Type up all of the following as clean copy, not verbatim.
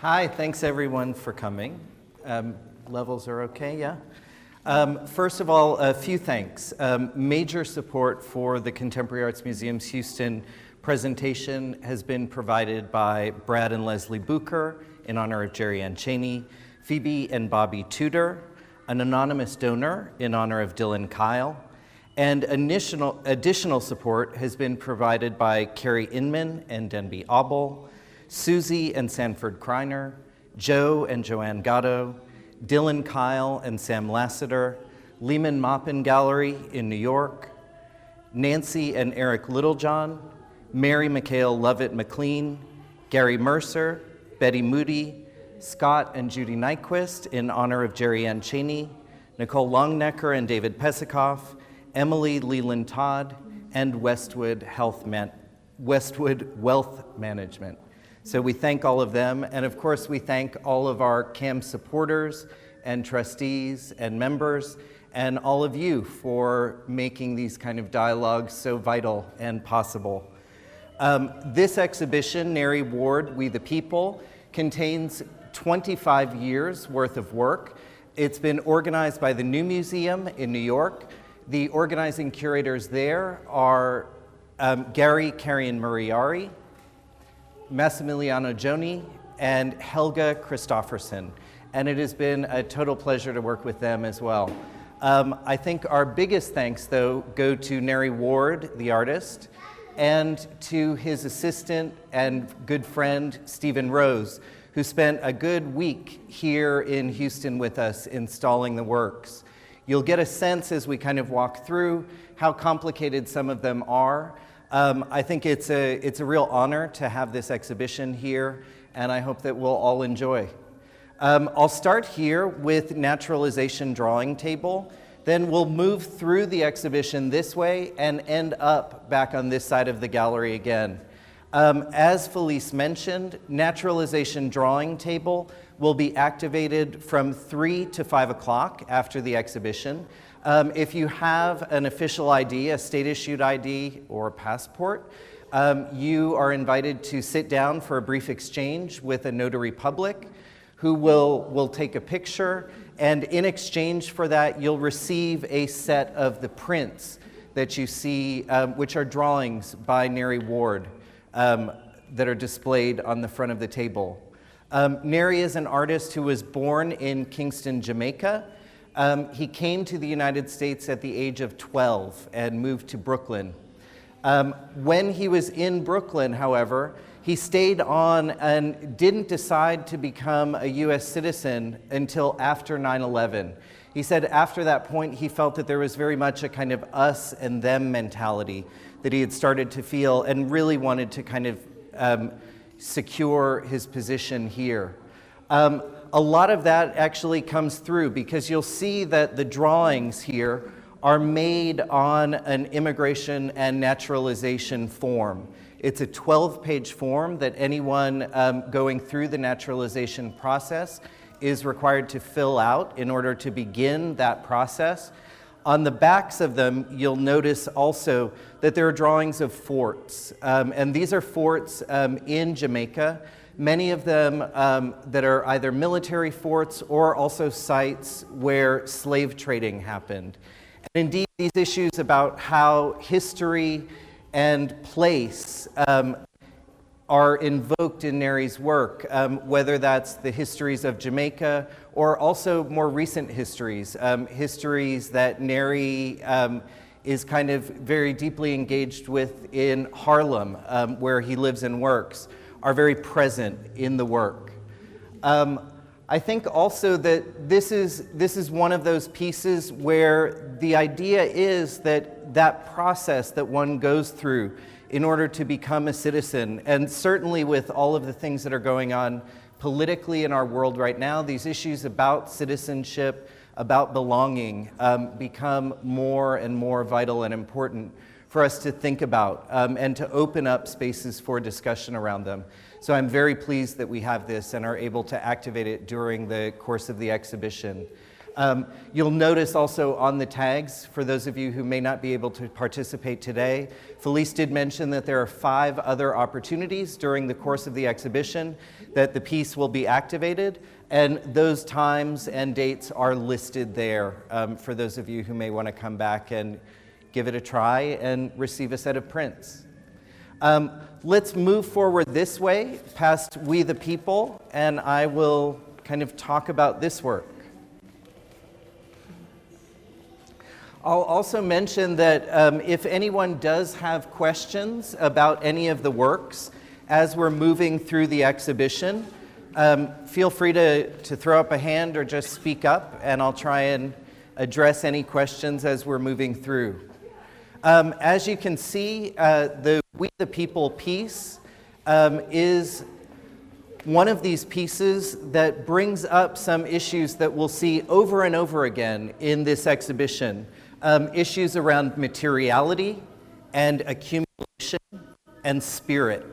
Hi, thanks everyone for coming. Levels are okay, yeah? First of all, a few thanks. Major support for the Contemporary Arts Museum's Houston presentation has been provided by Brad and Leslie Bucher in honor of Jerry Ann Chaney, Phoebe and Bobby Tudor, an anonymous donor in honor of Dylan Kyle, and additional support has been provided by Carrie Inman and Denby Auble, Susie and Sanford Kreiner, Joe and Joanne Gatto, Dylan Kyle and Sam Lassiter, Lehman Maupin Gallery in New York, Nancy and Eric Littlejohn, Mary McHale Lovett McLean, Gary Mercer, Betty Moody, Scott and Judy Nyquist in honor of Jerry Ann Chaney, Nicole Longnecker and David Pesikoff, Emily Leland Todd, and Westwood Wealth Management. So we thank all of them, and of course we thank all of our CAM supporters and trustees and members, and all of you for making these kind of dialogues so vital and possible. This exhibition, Nari Ward, We the People, contains 25 years worth of work. It's been organized by the New Museum in New York. The organizing curators there are Gary Carrion Muriari, Massimiliano Joni, and Helga Christofferson. And it has been a total pleasure to work with them as well. I think our biggest thanks, though, go to Nari Ward, the artist, and to his assistant and good friend, Stephen Rose, who spent a good week here in Houston with us installing the works. You'll get a sense as we kind of walk through how complicated some of them are. I think it's a real honor to have this exhibition here, and I hope that we'll all enjoy. I'll start here with naturalization drawing table, then we'll move through the exhibition this way and end up back on this side of the gallery again. As Felice mentioned, naturalization drawing table will be activated from 3 to 5 o'clock after the exhibition. If you have an official ID, a state-issued ID or a passport, you are invited to sit down for a brief exchange with a notary public who will take a picture, and in exchange for that, you'll receive a set of the prints that you see, which are drawings by Nari Ward that are displayed on the front of the table. Nari is an artist who was born in Kingston, Jamaica. He came to the United States at the age of 12 and moved to Brooklyn. When he was in Brooklyn, however, he stayed on and didn't decide to become a US citizen until after 9/11. He said after that point, he felt that there was very much a kind of us and them mentality that he had started to feel and really wanted to kind of secure his position here. A lot of that actually comes through because you'll see that the drawings here are made on an immigration and naturalization form. It's a 12-page form that anyone going through the naturalization process is required to fill out in order to begin that process. On the backs of them, you'll notice also that there are drawings of forts, and these are forts in Jamaica. Many of them that are either military forts or also sites where slave trading happened. And indeed, these issues about how history and place are invoked in Nari's work, whether that's the histories of Jamaica or also more recent histories, histories that Nari is kind of very deeply engaged with in Harlem, where he lives and works, are very present in the work. I think also that this is one of those pieces where the idea is that that process that one goes through in order to become a citizen, and certainly with all of the things that are going on politically in our world right now, these issues about citizenship, about belonging, become more and more vital and important for us to think about and to open up spaces for discussion around them. So I'm very pleased that we have this and are able to activate it during the course of the exhibition. You'll notice also on the tags, for those of you who may not be able to participate today, Felice did mention that there are 5 other opportunities during the course of the exhibition that the piece will be activated, and those times and dates are listed there for those of you who may want to come back and give it a try and receive a set of prints. Let's move forward this way, past We the People, and I will kind of talk about this work. I'll also mention that if anyone does have questions about any of the works as we're moving through the exhibition, feel free to throw up a hand or just speak up, and I'll try and address any questions as we're moving through. As you can see, the We the People piece is one of these pieces that brings up some issues that we'll see over and over again in this exhibition. Issues around materiality and accumulation and spirit.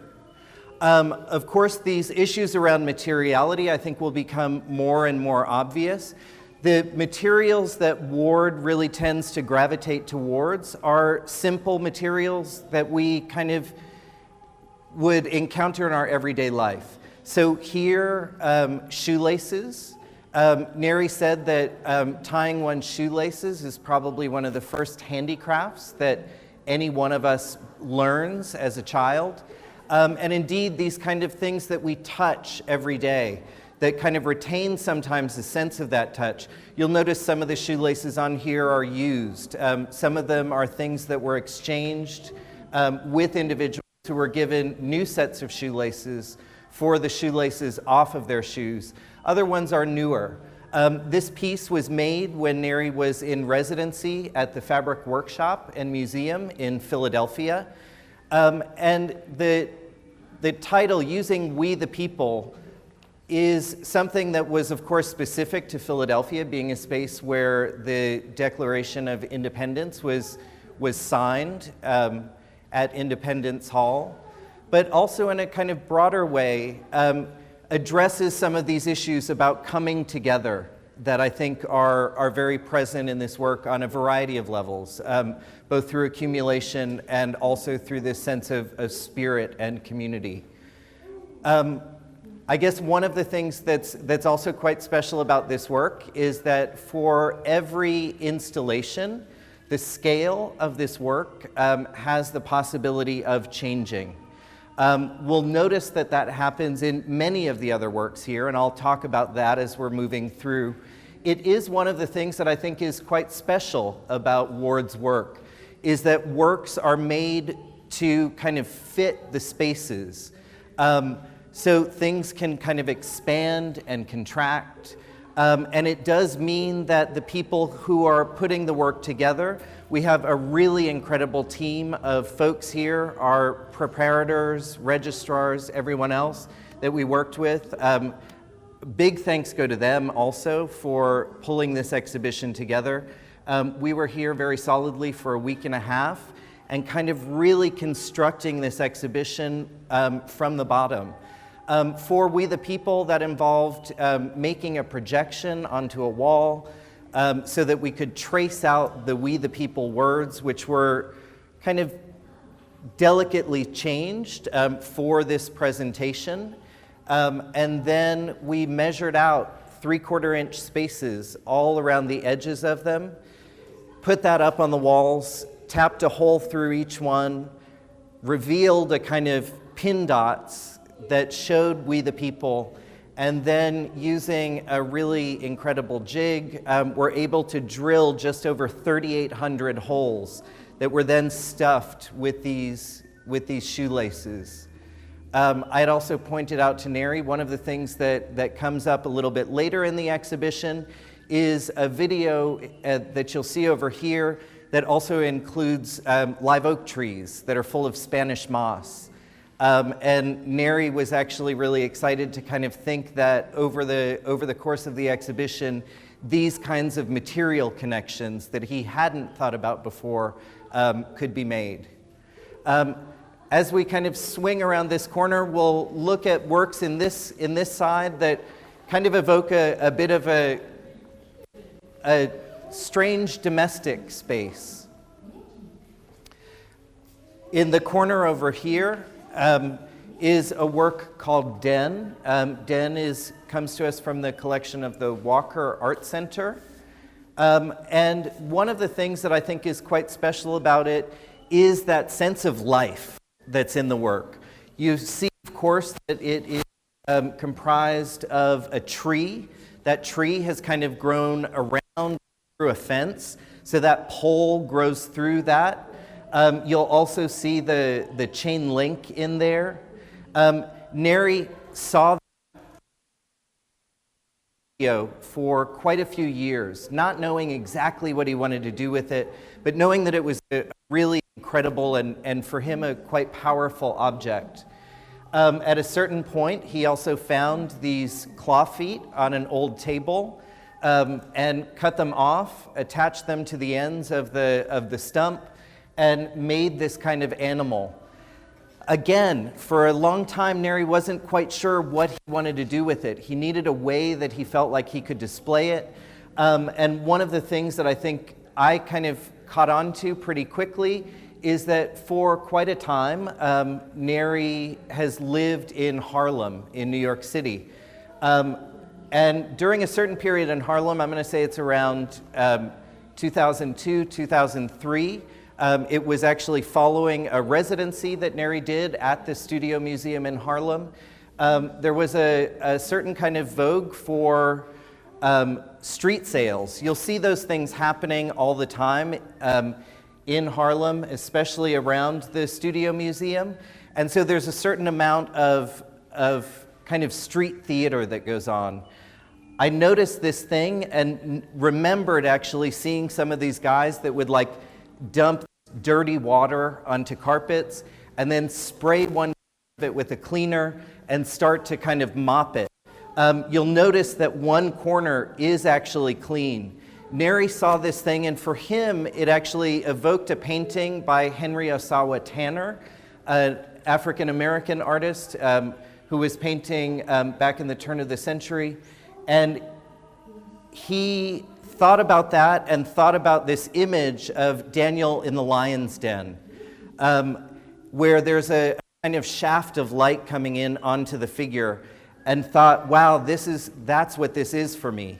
Of course, these issues around materiality, I think, will become more and more obvious. The materials that Ward really tends to gravitate towards are simple materials that we kind of would encounter in our everyday life. So here, shoelaces. Nari said that tying one's shoelaces is probably one of the first handicrafts that any one of us learns as a child. And indeed, these kind of things that we touch every day that kind of retain sometimes the sense of that touch. You'll notice some of the shoelaces on here are used. Some of them are things that were exchanged with individuals who were given new sets of shoelaces for the shoelaces off of their shoes. Other ones are newer. This piece was made when Nari was in residency at the Fabric Workshop and Museum in Philadelphia. And the title, Using We the People, is something that was, of course, specific to Philadelphia, being a space where the Declaration of Independence was signed at Independence Hall, but also in a kind of broader way, addresses some of these issues about coming together that I think are very present in this work on a variety of levels, both through accumulation and also through this sense of spirit and community. I guess one of the things that's also quite special about this work is that for every installation, the scale of this work has the possibility of changing. We'll notice that happens in many of the other works here, and I'll talk about that as we're moving through. It is one of the things that I think is quite special about Ward's work, is that works are made to kind of fit the spaces. So things can kind of expand and contract. And it does mean that the people who are putting the work together, we have a really incredible team of folks here, our preparators, registrars, everyone else that we worked with. Big thanks go to them also for pulling this exhibition together. We were here very solidly for a week and a half and kind of really constructing this exhibition from the bottom. For We the People, that involved making a projection onto a wall so that we could trace out the We the People words, which were kind of delicately changed for this presentation. And then we measured out 3/4-inch spaces all around the edges of them, put that up on the walls, tapped a hole through each one, revealed a kind of pin dots that showed We the People, and then using a really incredible jig, we're able to drill just over 3,800 holes that were then stuffed with these shoelaces. I had also pointed out to Nari, one of the things that comes up a little bit later in the exhibition is a video that you'll see over here that also includes live oak trees that are full of Spanish moss. And Nari was actually really excited to kind of think that over the course of the exhibition, these kinds of material connections that he hadn't thought about before could be made. As we kind of swing around this corner, we'll look at works in this side that kind of evoke a bit of a strange domestic space. In the corner over here is a work called Den. Den comes to us from the collection of the Walker Art Center. And one of the things that I think is quite special about it is that sense of life that's in the work. You see, of course, that it is comprised of a tree. That tree has kind of grown around through a fence, so that pole grows through that. You'll also see the chain link in there. Nari saw the video for quite a few years, not knowing exactly what he wanted to do with it, but knowing that it was a really incredible and for him a quite powerful object. At a certain point, he also found these claw feet on an old table and cut them off, attached them to the ends of the stump, and made this kind of animal. Again, for a long time, Nari wasn't quite sure what he wanted to do with it. He needed a way that he felt like he could display it. And one of the things that I think I kind of caught on to pretty quickly is that for quite a time, Nari has lived in Harlem in New York City. And during a certain period in Harlem, I'm going to say it's around 2002, 2003, it was actually following a residency that Nari did at the Studio Museum in Harlem. There was a certain kind of vogue for street sales. You'll see those things happening all the time in Harlem, especially around the Studio Museum. And so there's a certain amount of kind of street theater that goes on. I noticed this thing and remembered actually seeing some of these guys that would like dump dirty water onto carpets and then spray one of it with a cleaner and start to kind of mop it. You'll notice that one corner is actually clean. Nari saw this thing, and for him, it actually evoked a painting by Henry Osawa Tanner, an African-American artist who was painting back in the turn of the century. And he thought about that and thought about this image of Daniel in the lion's den, where there's a kind of shaft of light coming in onto the figure, and thought, wow, that's what this is for me.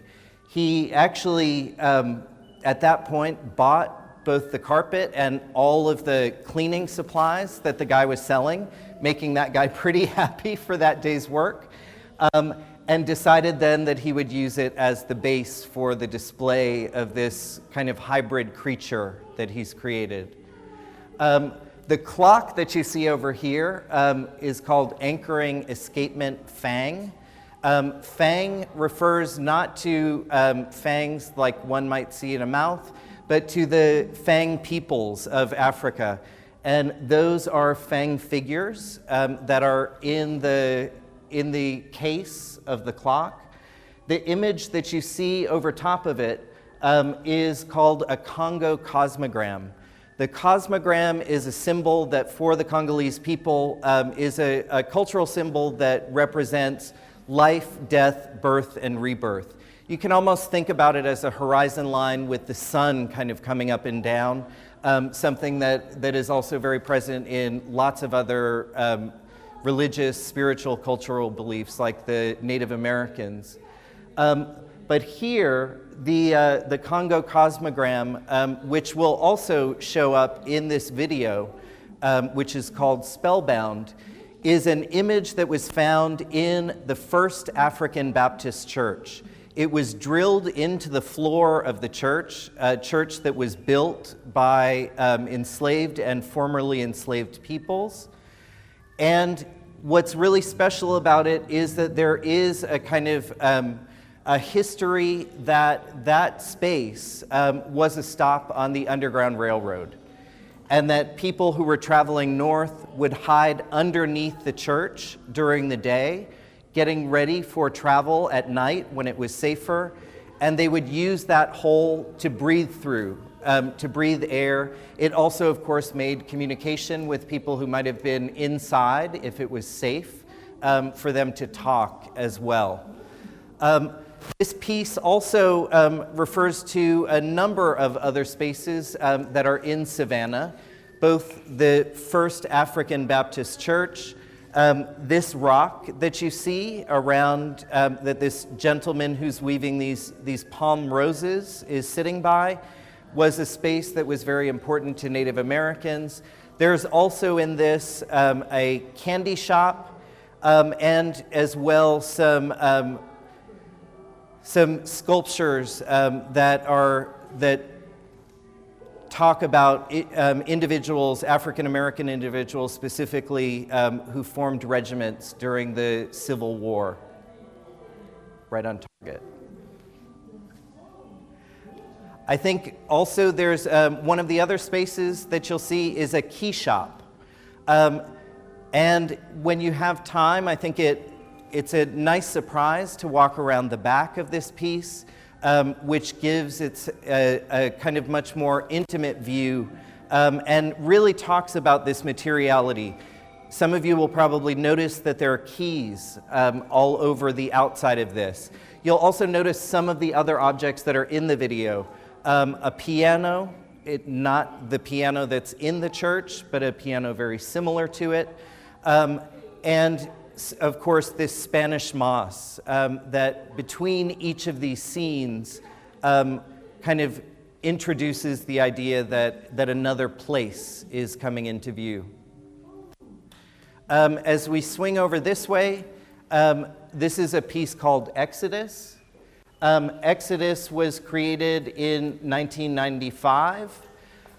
He actually, at that point, bought both the carpet and all of the cleaning supplies that the guy was selling, making that guy pretty happy for that day's work, and decided then that he would use it as the base for the display of this kind of hybrid creature that he's created. The clock that you see over here is called Anchoring Escapement Fang. Fang refers not to fangs like one might see in a mouth, but to the Fang peoples of Africa. And those are Fang figures that are in the case of the clock. The image that you see over top of it is called a Congo cosmogram. The cosmogram is a symbol that for the Congolese people is a cultural symbol that represents life, death, birth, and rebirth. You can almost think about it as a horizon line with the sun kind of coming up and down, something that is also very present in lots of other religious, spiritual, cultural beliefs like the Native Americans. But here, the Congo cosmogram, which will also show up in this video, which is called Spellbound, is an image that was found in the First African Baptist Church. It was drilled into the floor of the church, a church that was built by enslaved and formerly enslaved peoples. And what's really special about it is that there is a kind of a history that space was a stop on the Underground Railroad, and that people who were traveling north would hide underneath the church during the day, getting ready for travel at night when it was safer, and they would use that hole to breathe through, to breathe air. It also, of course, made communication with people who might have been inside, if it was safe, for them to talk as well. This piece also refers to a number of other spaces that are in Savannah, both the First African Baptist Church, this rock that you see around, that this gentleman who's weaving these palm roses is sitting by, was a space that was very important to Native Americans. There's also in this a candy shop, and as well some sculptures that talk about individuals, African American individuals specifically, who formed regiments during the Civil War. Right on target. I think also there's one of the other spaces that you'll see is a key shop. And when you have time, I think it's a nice surprise to walk around the back of this piece, which gives it a kind of much more intimate view and really talks about this materiality. Some of you will probably notice that there are keys all over the outside of this. You'll also notice some of the other objects that are in the video. A piano, not the piano that's in the church, but a piano very similar to it. And of course, this Spanish moss that between each of these scenes kind of introduces the idea that another place is coming into view. As we swing over this way, this is a piece called Exodus. Exodus was created in 1995.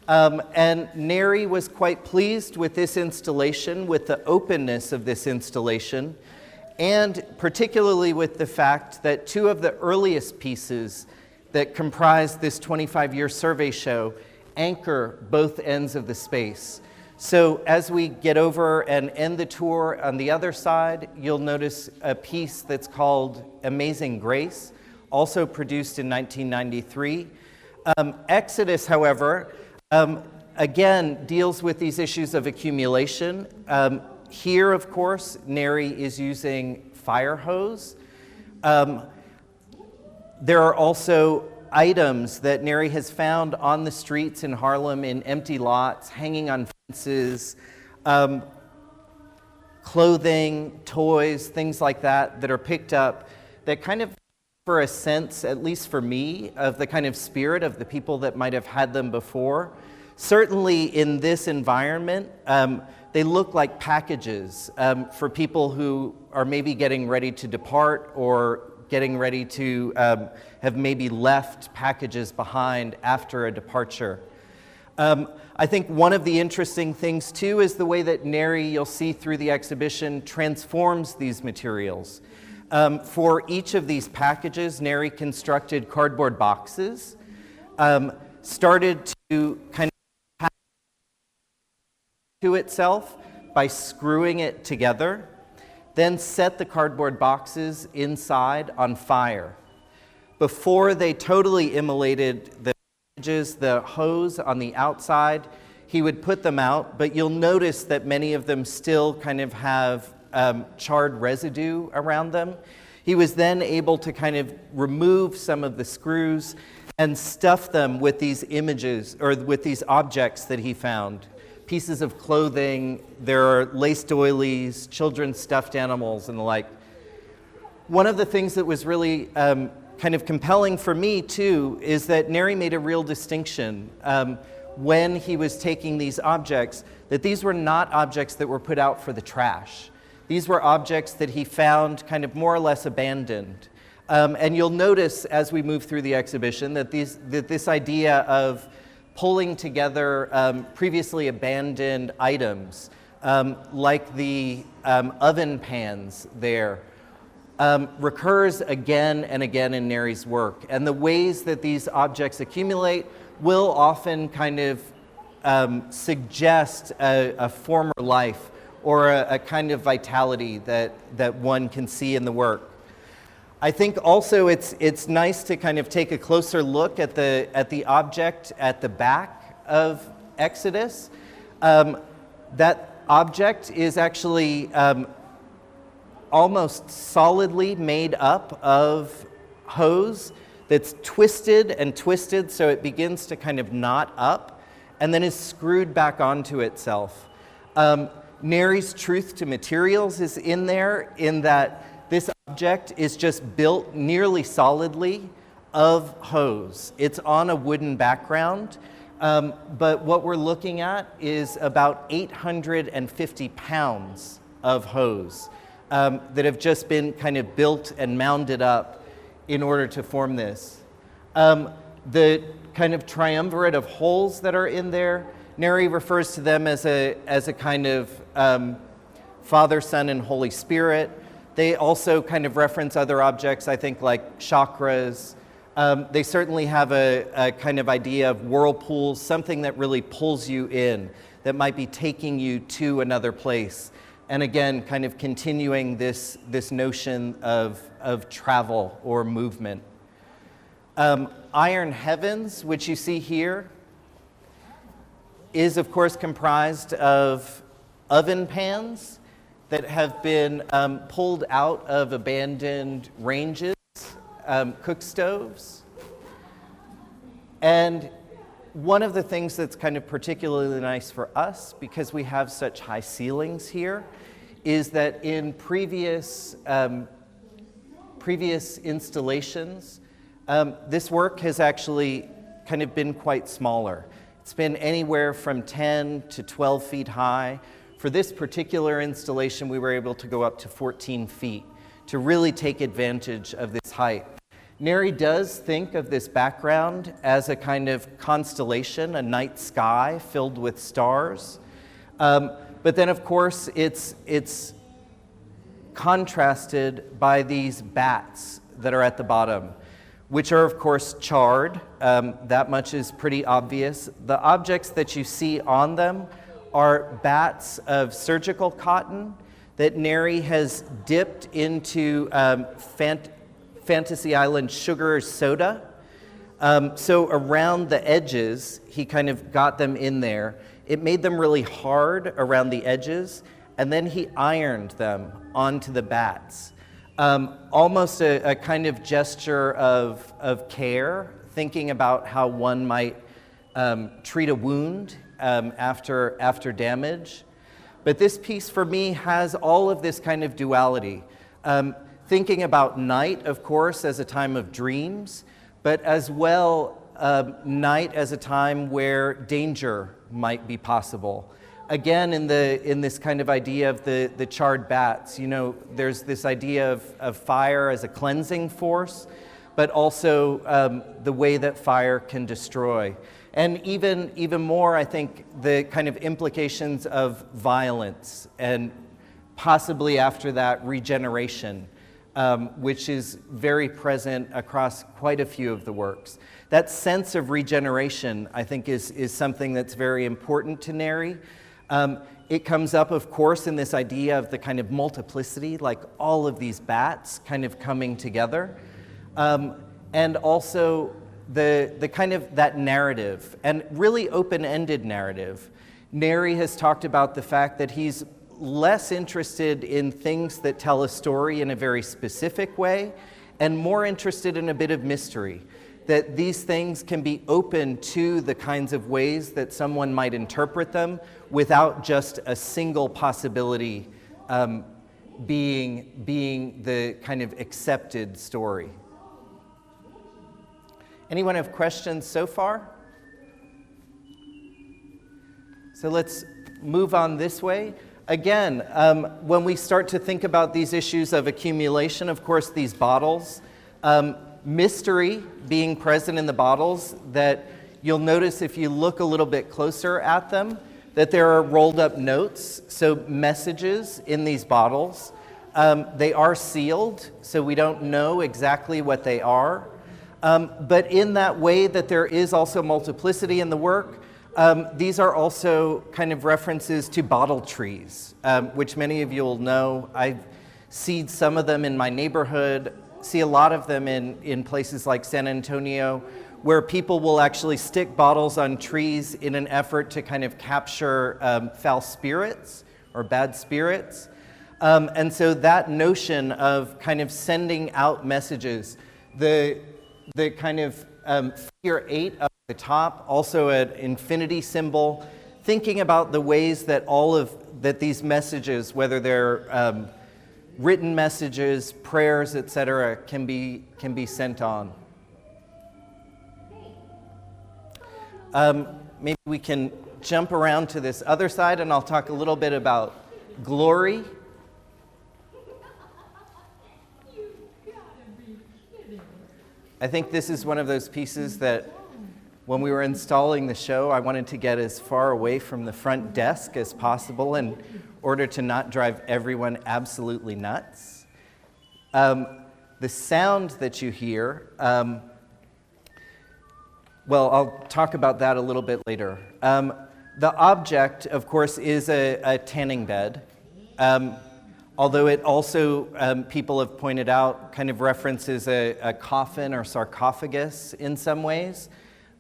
And Nari was quite pleased with this installation, with the openness of this installation, and particularly with the fact that two of the earliest pieces that comprise this 25-year survey show anchor both ends of the space. So as we get over and end the tour on the other side, you'll notice a piece that's called Amazing Grace, also produced in 1993. Exodus, however, again, deals with these issues of accumulation. Here, of course, Nari is using fire hose. There are also items that Nari has found on the streets in Harlem in empty lots, hanging on fences, clothing, toys, things like that are picked up that kind of for a sense, at least for me, of the kind of spirit of the people that might have had them before. Certainly in this environment, they look like packages for people who are maybe getting ready to depart or getting ready to have maybe left packages behind after a departure. I think one of the interesting things too is the way that Nari, you'll see through the exhibition, transforms these materials. For each of these packages, Nari constructed cardboard boxes, started to kind of pack to itself by screwing it together, then set the cardboard boxes inside on fire. Before they totally immolated the packages, the hose on the outside, he would put them out, but you'll notice that many of them still kind of have charred residue around them. He was then able to kind of remove some of the screws and stuff them with these images or with these objects that he found. Pieces of clothing, there are lace doilies, children's stuffed animals, and the like. One of the things that was really kind of compelling for me too is that Nari made a real distinction when he was taking these objects, that these were not objects that were put out for the trash. These were objects that he found kind of more or less abandoned. And you'll notice as we move through the exhibition that this idea of pulling together previously abandoned items, like the oven pans there, recurs again and again in Nari's work. And the ways that these objects accumulate will often kind of suggest a former life or a kind of vitality that one can see in the work. I think also it's nice to kind of take a closer look at the object at the back of Exodus. That object is actually almost solidly made up of hose that's twisted and twisted so it begins to kind of knot up and then is screwed back onto itself. Nari's truth to materials is in there, in that this object is just built nearly solidly of hose. It's on a wooden background, but what we're looking at is about 850 pounds of hose that have just been kind of built and mounded up in order to form this. The kind of triumvirate of holes that are in there, Nari refers to them as a kind of Father, Son, and Holy Spirit. They also kind of reference other objects, I think, like chakras. They certainly have a kind of idea of whirlpools, something that really pulls you in, that might be taking you to another place. And again, kind of continuing this notion of travel or movement. Iron heavens, which you see here, is of course comprised of oven pans that have been pulled out of abandoned ranges, cook stoves. And one of the things that's kind of particularly nice for us, because we have such high ceilings here, is that in previous installations, this work has actually kind of been quite smaller. It's been anywhere from 10 to 12 feet high. For this particular installation, we were able to go up to 14 feet to really take advantage of this height. Nari does think of this background as a kind of constellation, a night sky filled with stars. But then, of course, it's contrasted by these bats that are at the bottom, which are, of course, charred. That much is pretty obvious. The objects that you see on them are bats of surgical cotton that Nari has dipped into Fantasy Island sugar soda. So around the edges, he kind of got them in there. It made them really hard around the edges, and then he ironed them onto the bats. Almost a kind of gesture of care, thinking about how one might treat a wound after damage. But this piece for me has all of this kind of duality. Thinking about night, of course, as a time of dreams, but as well night as a time where danger might be possible. Again, in this kind of idea of the charred bats, you know, there's this idea of fire as a cleansing force, but also the way that fire can destroy. And even more, I think, the kind of implications of violence and possibly after that regeneration, which is very present across quite a few of the works. That sense of regeneration, I think, is something that's very important to Nari. It comes up, of course, in this idea of the kind of multiplicity, like all of these bats kind of coming together. And also the kind of that narrative, and really open-ended narrative. Nari has talked about the fact that he's less interested in things that tell a story in a very specific way, and more interested in a bit of mystery. That these things can be open to the kinds of ways that someone might interpret them without just a single possibility being the kind of accepted story. Anyone have questions so far? So let's move on this way. Again, when we start to think about these issues of accumulation, of course, these bottles, mystery being present in the bottles, that you'll notice if you look a little bit closer at them, that there are rolled up notes, so messages in these bottles. They are sealed, so we don't know exactly what they are. But in that way that there is also multiplicity in the work, these are also kind of references to bottle trees, which many of you will know. I seed some of them in my neighborhood, see a lot of them in places like San Antonio, where people will actually stick bottles on trees in an effort to kind of capture foul spirits or bad spirits. And so that notion of kind of sending out messages, The kind of figure 8 up at the top, also an infinity symbol, thinking about the ways that that these messages, whether they're written messages, prayers, etc., can be sent on. Maybe we can jump around to this other side, and I'll talk a little bit about glory. I think this is one of those pieces that when we were installing the show, I wanted to get as far away from the front desk as possible in order to not drive everyone absolutely nuts. The sound that you hear, well, I'll talk about that a little bit later. The object, of course, is a tanning bed. Although it also, people have pointed out, kind of references a coffin or sarcophagus in some ways.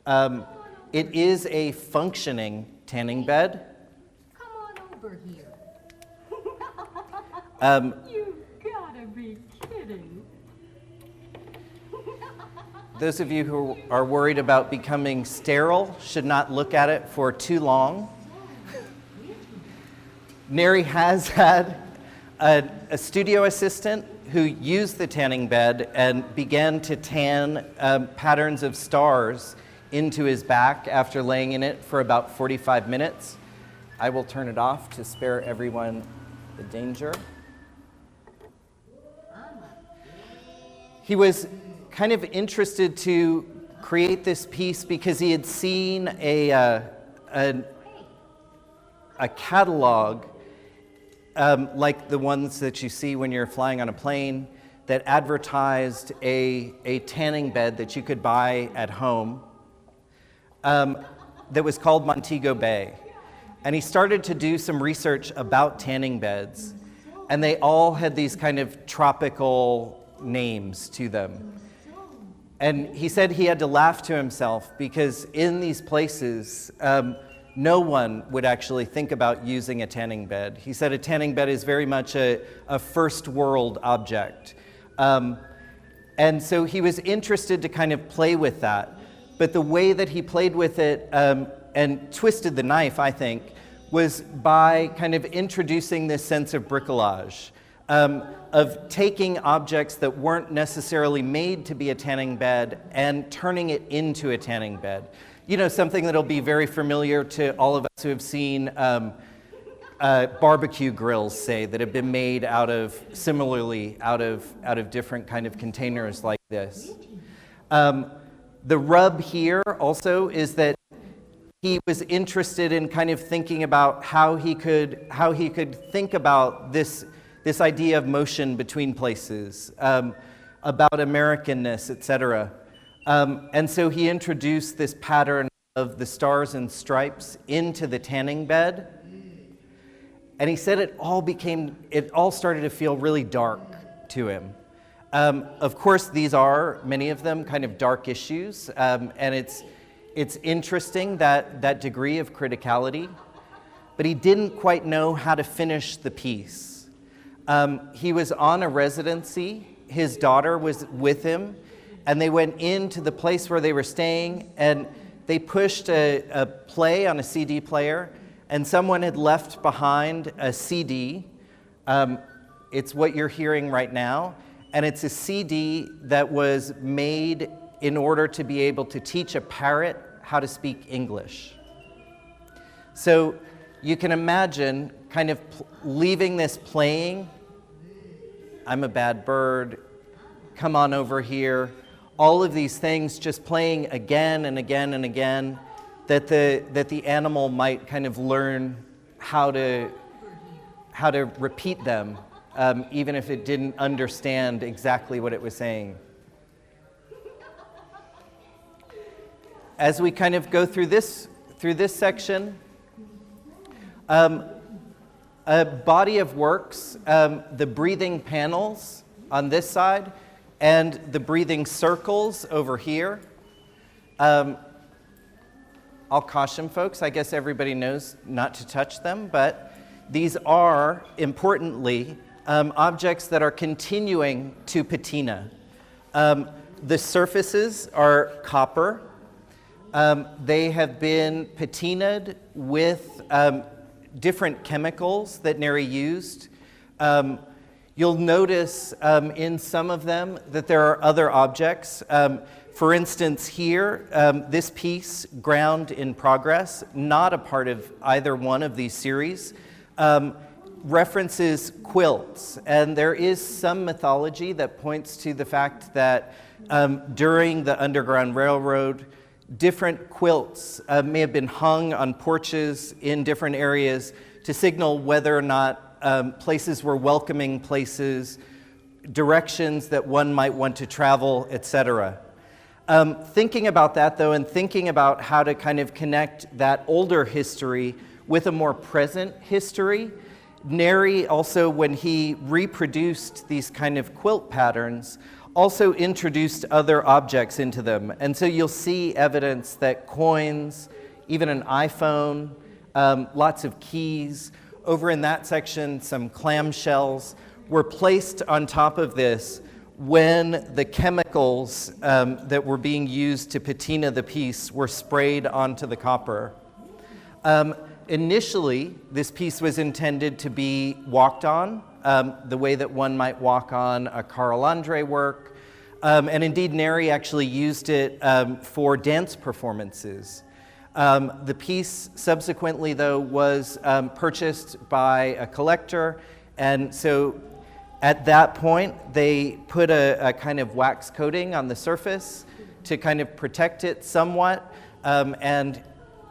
It is a functioning tanning bed. Come on over here. You gotta be kidding. Those of you who are worried about becoming sterile should not look at it for too long. Nari has had a studio assistant who used the tanning bed and began to tan patterns of stars into his back after laying in it for about 45 minutes. I will turn it off to spare everyone the danger. He was kind of interested to create this piece because he had seen a catalog like the ones that you see when you're flying on a plane that advertised a tanning bed that you could buy at home that was called Montego Bay. And he started to do some research about tanning beds, and they all had these kind of tropical names to them. And he said he had to laugh to himself because in these places, no one would actually think about using a tanning bed. He said a tanning bed is very much a first world object. And so he was interested to kind of play with that. But the way that he played with it and twisted the knife, I think, was by kind of introducing this sense of bricolage, of taking objects that weren't necessarily made to be a tanning bed and turning it into a tanning bed. You know, something that'll be very familiar to all of us who have seen barbecue grills, say, that have been made out of different kind of containers like this. The rub here also is that he was interested in kind of thinking about how he could think about this idea of motion between places, about Americanness, etc. And so he introduced this pattern of the stars and stripes into the tanning bed. And he said it all started to feel really dark to him. Of course, many of them, kind of dark issues. And it's interesting that degree of criticality. But he didn't quite know how to finish the piece. He was on a residency. His daughter was with him. And they went into the place where they were staying, and they pushed a play on a CD player, and someone had left behind a CD. It's what you're hearing right now, and it's a CD that was made in order to be able to teach a parrot how to speak English. So you can imagine kind of leaving this playing. I'm a bad bird. Come on over here. All of these things just playing again and again and again, that the animal might kind of learn how to repeat them, even if it didn't understand exactly what it was saying. As we kind of go through this section, a body of works, the breathing panels on this side, and the breathing circles over here. I'll caution folks, I guess everybody knows not to touch them, but these are, importantly, objects that are continuing to patina. The surfaces are copper. They have been patinaed with different chemicals that Nari used. You'll notice in some of them that there are other objects. For instance, here, this piece, Ground in Progress, not a part of either one of these series, references quilts. And there is some mythology that points to the fact that during the Underground Railroad, different quilts may have been hung on porches in different areas to signal whether or not places were welcoming places, directions that one might want to travel, etc. Thinking about that, though, and thinking about how to kind of connect that older history with a more present history, Nari also, when he reproduced these kind of quilt patterns, also introduced other objects into them. And so you'll see evidence that coins, even an iPhone, lots of keys, over in that section, some clamshells, were placed on top of this when the chemicals that were being used to patina the piece were sprayed onto the copper. Initially, this piece was intended to be walked on, the way that one might walk on a Carl Andre work. And indeed, Nari actually used it for dance performances. The piece subsequently, though, was purchased by a collector, and so at that point, they put a kind of wax coating on the surface to kind of protect it somewhat, and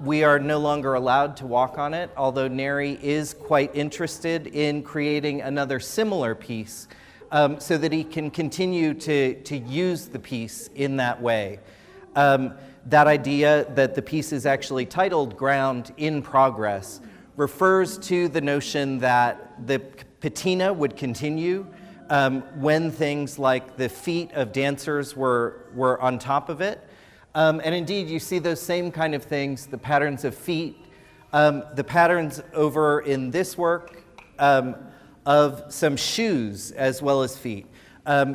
we are no longer allowed to walk on it, although Nari is quite interested in creating another similar piece so that he can continue to use the piece in that way. That idea that the piece is actually titled Ground in Progress refers to the notion that the patina would continue when things like the feet of dancers were on top of it. And indeed, you see those same kind of things, the patterns of feet, the patterns over in this work of some shoes as well as feet.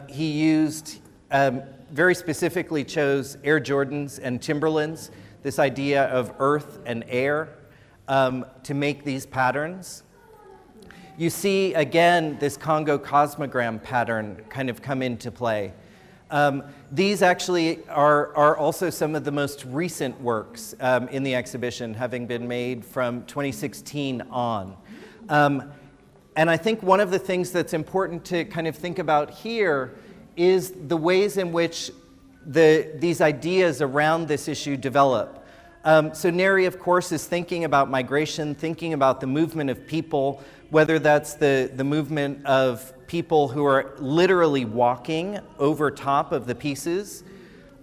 He used, very specifically chose Air Jordans and Timberlands, this idea of earth and air, to make these patterns. You see, again, this Congo cosmogram pattern kind of come into play. These actually are also some of the most recent works in the exhibition, having been made from 2016 on. And I think one of the things that's important to kind of think about here is the ways in which these ideas around this issue develop. So Nari, of course, is thinking about migration, thinking about the movement of people, whether that's the movement of people who are literally walking over top of the pieces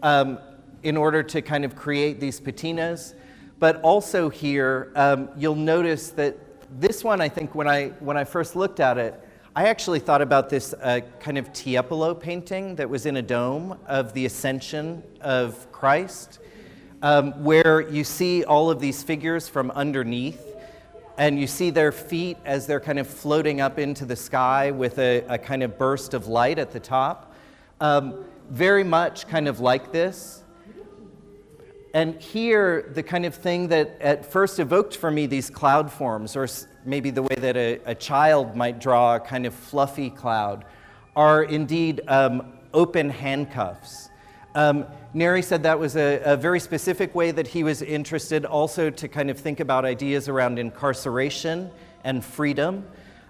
in order to kind of create these patinas. But also here, you'll notice that this one, I think, when I first looked at it, I actually thought about this kind of Tiepolo painting that was in a dome of the Ascension of Christ, where you see all of these figures from underneath, and you see their feet as they're kind of floating up into the sky with a kind of burst of light at the top. Very much kind of like this. And here, the kind of thing that at first evoked for me these cloud forms, or maybe the way that a child might draw a kind of fluffy cloud, are indeed open handcuffs. Nari said that was a very specific way that he was interested also to kind of think about ideas around incarceration and freedom.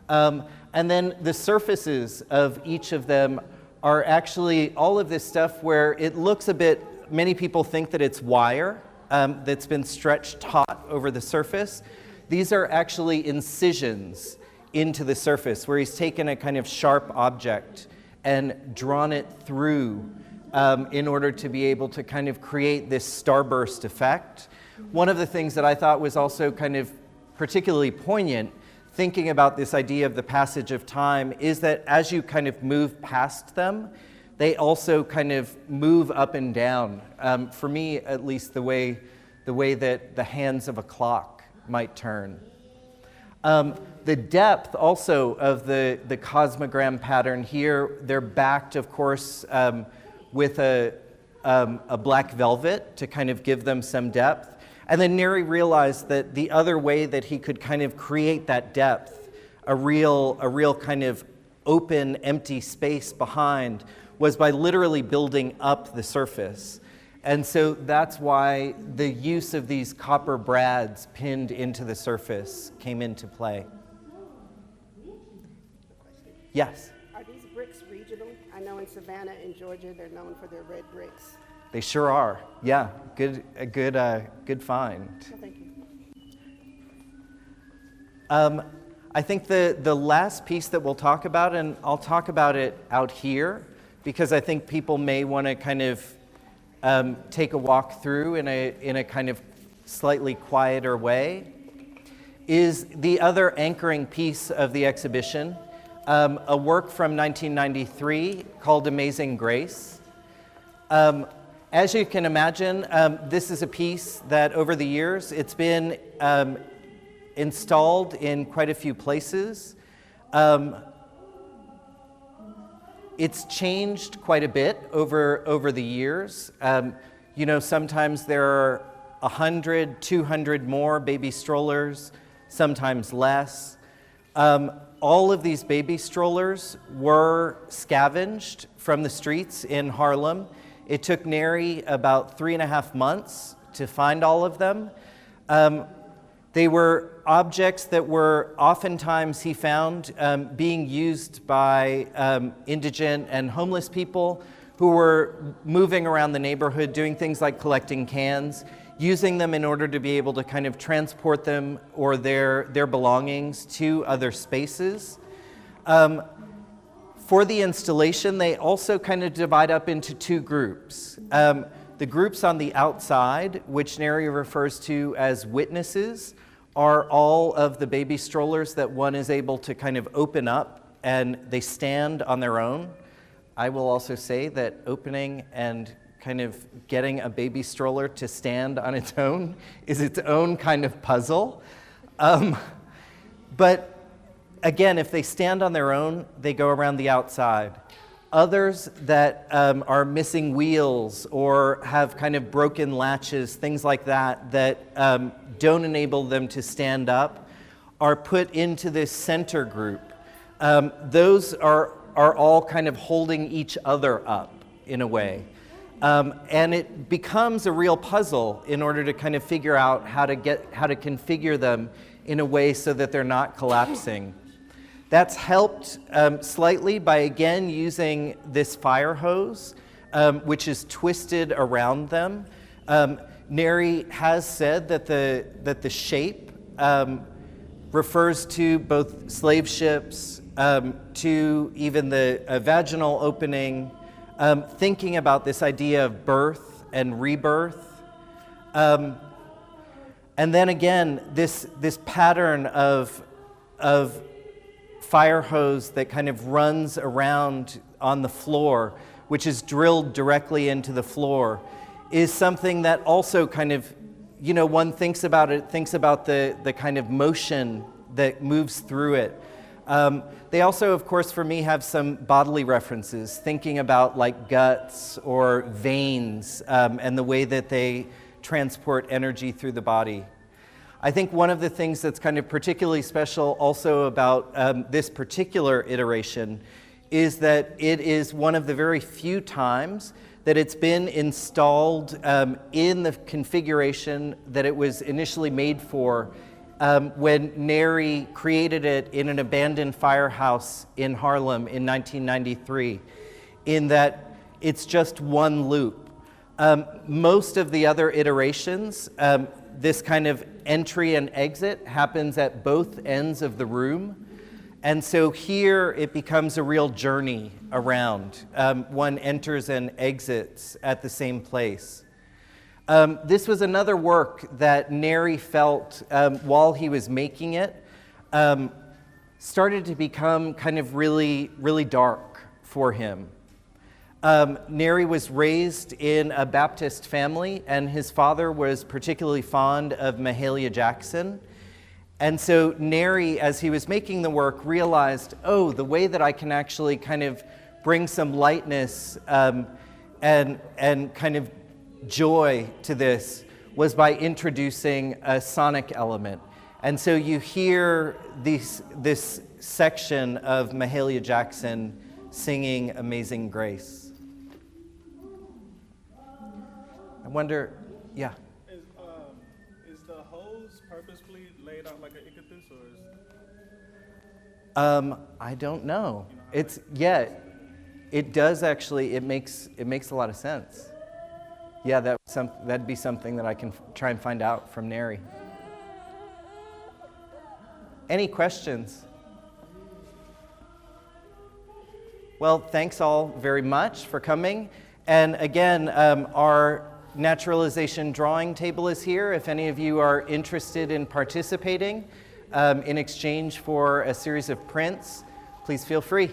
And then the surfaces of each of them are actually all of this stuff where it looks a bit, many people think that it's wire that's been stretched taut over the surface. These are actually incisions into the surface where he's taken a kind of sharp object and drawn it through in order to be able to kind of create this starburst effect. One of the things that I thought was also kind of particularly poignant, thinking about this idea of the passage of time, is that as you kind of move past them, they also kind of move up and down. For me, at least, the way that the hands of a clock might turn. The depth also of the cosmogram pattern here, they're backed, of course, with a black velvet to kind of give them some depth. And then Nari realized that the other way that he could kind of create that depth, a real kind of open, empty space behind, was by literally building up the surface. And so that's why the use of these copper brads pinned into the surface came into play. Yes? Are these bricks regional? I know in Savannah and Georgia, they're known for their red bricks. They sure are. Yeah, good find. Well, thank you. I think the last piece that we'll talk about, and I'll talk about it out here, because I think people may want to kind of take a walk through in a kind of slightly quieter way, is the other anchoring piece of the exhibition, a work from 1993 called Amazing Grace. As you can imagine, this is a piece that over the years, it's been installed in quite a few places. It's changed quite a bit over the years. Sometimes there are 100, 200 more baby strollers, sometimes less. All of these baby strollers were scavenged from the streets in Harlem. It took Nari about 3.5 months to find all of them. They were objects that were oftentimes, he found, being used by indigent and homeless people who were moving around the neighborhood, doing things like collecting cans, using them in order to be able to kind of transport them or their belongings to other spaces. For the installation, they also kind of divide up into two groups. The groups on the outside, which Nari refers to as witnesses, are all of the baby strollers that one is able to kind of open up and they stand on their own. I will also say that opening and kind of getting a baby stroller to stand on its own is its own kind of puzzle. But again, if they stand on their own, they go around the outside. Others that are missing wheels or have kind of broken latches, things like that, that don't enable them to stand up, are put into this center group. Those are all kind of holding each other up in a way. And it becomes a real puzzle in order to kind of figure out how to configure them in a way so that they're not collapsing. That's helped slightly by, again, using this fire hose, which is twisted around them. Nari has said that the shape refers to both slave ships, to even the vaginal opening, thinking about this idea of birth and rebirth. And then again, this pattern of fire hose that kind of runs around on the floor, which is drilled directly into the floor, is something that also kind of, one thinks about the kind of motion that moves through it. They also, of course, for me, have some bodily references, thinking about like guts or veins and the way that they transport energy through the body. I think one of the things that's kind of particularly special also about this particular iteration is that it is one of the very few times that it's been installed in the configuration that it was initially made for when Nari created it in an abandoned firehouse in Harlem in 1993, in that it's just one loop. Most of the other iterations, this kind of entry and exit happens at both ends of the room. And so here it becomes a real journey around. One enters and exits at the same place. This was another work that Nari felt while he was making it started to become kind of really, really dark for him. Nari was raised in a Baptist family, and his father was particularly fond of Mahalia Jackson. And so Nari, as he was making the work, realized, the way that I can actually kind of bring some lightness and kind of joy to this was by introducing a sonic element. And so you hear this section of Mahalia Jackson singing Amazing Grace. I wonder, yeah? Is the hose purposefully laid out like an icatus, or is... I don't know. It's, yeah, it does actually, it makes a lot of sense. Yeah, that'd be something that I can try and find out from Nari. Any questions? Well, thanks all very much for coming. And again, our naturalization drawing table is here. If any of you are interested in participating in exchange for a series of prints, please feel free.